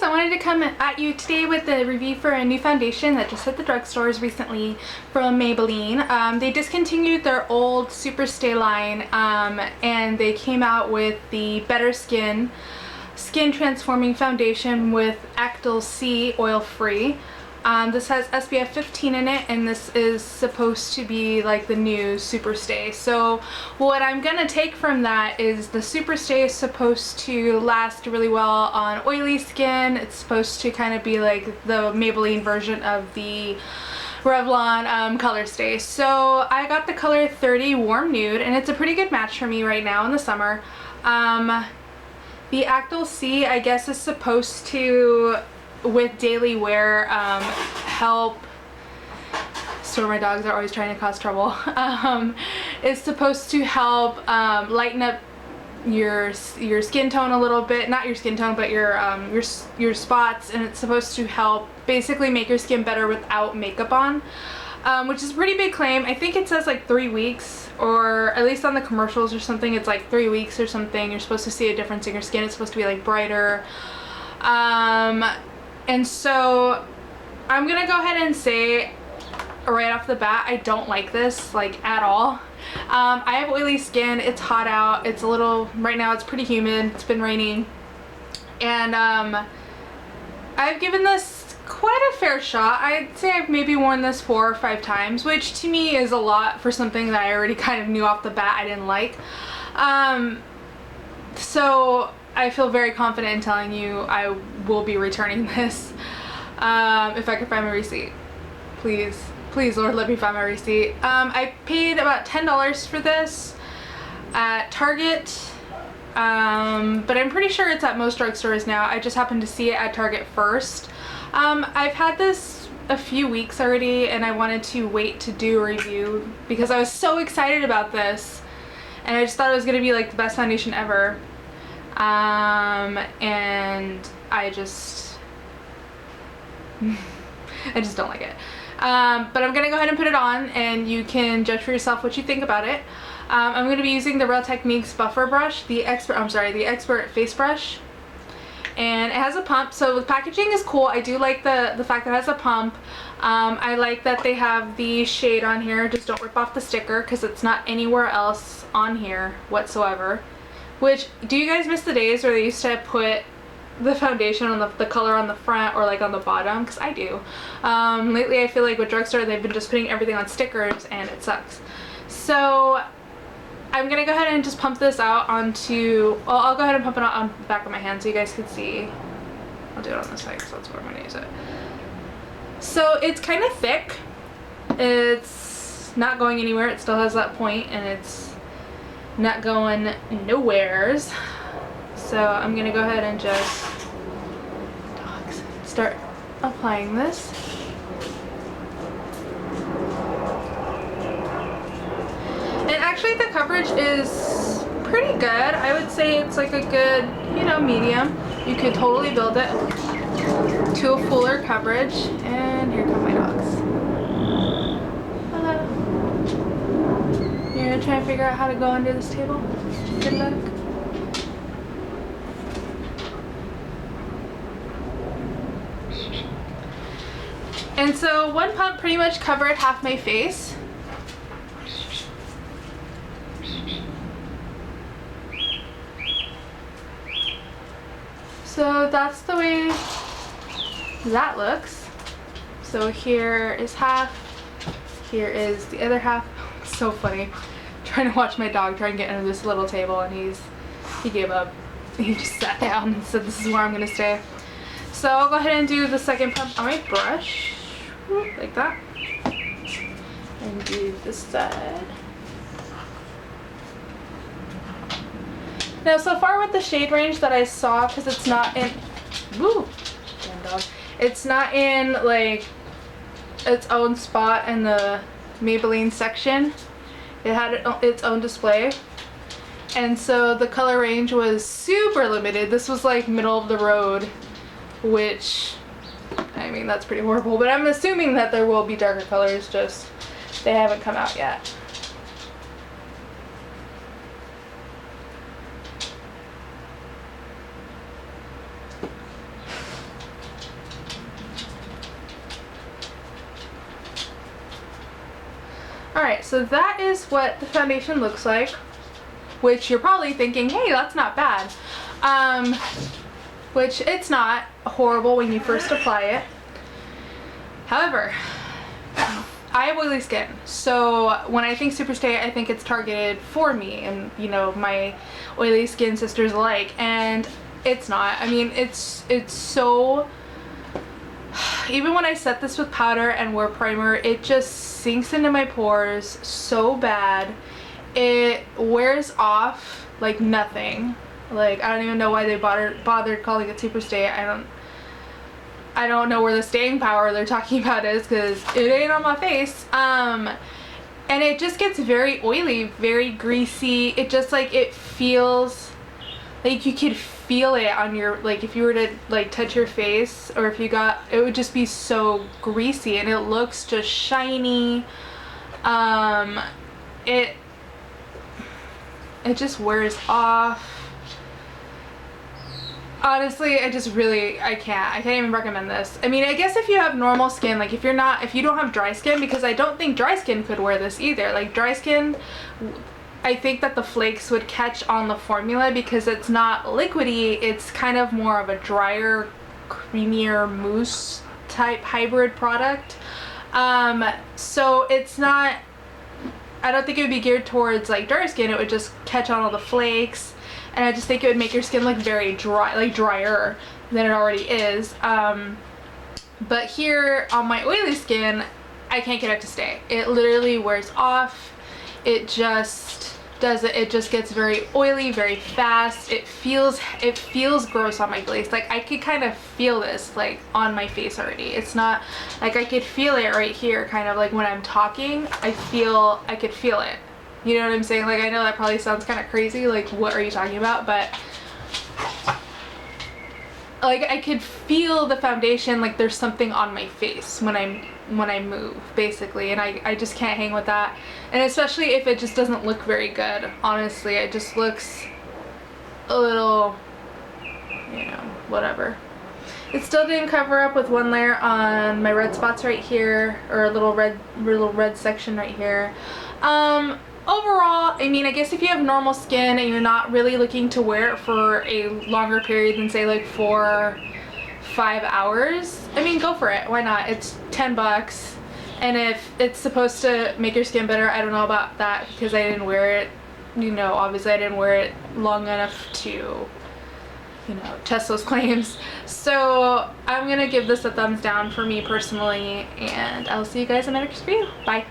guys, I wanted to come at you today with a review for a new foundation that just hit the drugstores recently from Maybelline. They discontinued their old Superstay line and they came out with the Better Skin transforming foundation with Acne C oil free. This has SPF 15 in it, and this is supposed to be like the new Superstay. So what I'm gonna take from that is the Superstay is supposed to last really well on oily skin. It's supposed to kind of be like the Maybelline version of the Revlon color stay. So I got the color 30 Warm Nude, and it's a pretty good match for me right now in the summer. The Acne C, I guess, is supposed to, with daily wear, help. So my dogs are always trying to cause trouble. It's supposed to help lighten up your skin tone a little bit, not your skin tone, but your spots, and it's supposed to help basically make your skin better without makeup on, which is a pretty big claim. I think it says like 3 weeks, or at least on the commercials or something, it's like 3 weeks or something. You're supposed to see a difference in your skin. It's supposed to be like brighter. And so I'm gonna go ahead and say right off the bat, I don't like this like at all. I have oily skin, it's hot out, it's a little, right now it's pretty humid, it's been raining, and I've given this quite a fair shot. I'd say I've maybe worn this 4 or 5 times, which to me is a lot for something that I already kind of knew off the bat I didn't like. So I feel very confident in telling you I will be returning this if I can find my receipt. Please, please, Lord, let me find my receipt. I paid about $10 for this at Target, but I'm pretty sure it's at most drugstores now. I just happened to see it at Target first. I've had this a few weeks already, and I wanted to wait to do a review because I was so excited about this, and I just thought it was going to be like the best foundation ever. And I just don't like it. But I'm gonna go ahead and put it on, and you can judge for yourself what you think about it. I'm gonna be using the Real Techniques buffer brush, the Expert face brush, and it has a pump. So the packaging is cool. I do like the fact that it has a pump. I like that they have the shade on here. Just don't rip off the sticker because it's not anywhere else on here whatsoever. Which, do you guys miss the days where they used to put the foundation on the color on the front or like on the bottom? Because I do. Lately I feel like with drugstore they've been just putting everything on stickers, and it sucks. So I'm gonna go ahead and just pump this out onto, well, I'll go ahead and pump it on the back of my hand so you guys can see. I'll do it on this side because that's where I'm gonna use it. So it's kind of thick. It's not going anywhere. It still has that point, and it's not going nowheres. So I'm gonna go ahead and just start applying this. And actually the coverage is pretty good. I would say it's like a good, you know, medium. You could totally build it to a fuller coverage. And here come my dogs. Hello. You're gonna try and figure out how to go under this table? Good luck. And so one pump pretty much covered half my face. So that's the way that looks. So here is half, here is the other half. It's so funny. I'm trying to watch my dog try and get under this little table, and he gave up. He just sat down and said, this is where I'm gonna stay. So I'll go ahead and do the second pump on my brush, like that, and do this side. Now, so far with the shade range that I saw, because it's not in, woo, damn dog, it's not in like its own spot in the Maybelline section. It had its own display, and so the color range was super limited. This was like middle of the road, which, I mean, that's pretty horrible, but I'm assuming that there will be darker colors, just they haven't come out yet. Alright, so that is what the foundation looks like, which you're probably thinking, hey, that's not bad. Which it's not horrible when you first apply it. However, I have oily skin, so when I think Superstay, I think it's targeted for me and, you know, my oily skin sisters alike, and it's not. I mean, it's so, even when I set this with powder and wear primer, it just sinks into my pores so bad. It wears off like nothing. Like, I don't even know why they bothered calling it Superstay. I don't know where the staying power they're talking about is, because it ain't on my face. And it just gets very oily, very greasy. It just, like, it feels like you could feel it on your, like, if you were to, like, touch your face, or if you got, it would just be so greasy, and it looks just shiny. It just wears off. Honestly, I can't even recommend this. I mean, I guess if you have normal skin, like if you don't have dry skin, because I don't think dry skin could wear this either. Like dry skin, I think that the flakes would catch on the formula because it's not liquidy, it's kind of more of a drier, creamier mousse type hybrid product. So it's not, I don't think it would be geared towards like dry skin, it would just catch on all the flakes. And I just think it would make your skin look very dry, like drier than it already is. But here on my oily skin, I can't get it to stay. It literally wears off. It just does it. It just gets very oily, very fast. It feels gross on my face. Like I could kind of feel this like on my face already. It's not like I could feel it right here, kind of like when I'm talking. I could feel it. You know what I'm saying? Like, I know that probably sounds kind of crazy, like, what are you talking about? But, like, I could feel the foundation, like, there's something on my face when I move, basically, and I just can't hang with that. And especially if it just doesn't look very good, honestly. It just looks a little, you know, whatever. It still didn't cover up with one layer on my red spots right here, or a little red section right here. Overall, I mean, I guess if you have normal skin and you're not really looking to wear it for a longer period than say like 4 or 5 hours, I mean, go for it. Why not? It's 10 bucks. And if it's supposed to make your skin better, I don't know about that because I didn't wear it, you know, obviously I didn't wear it long enough to, you know, test those claims. So I'm gonna give this a thumbs down for me personally, and I'll see you guys in my next review. Bye.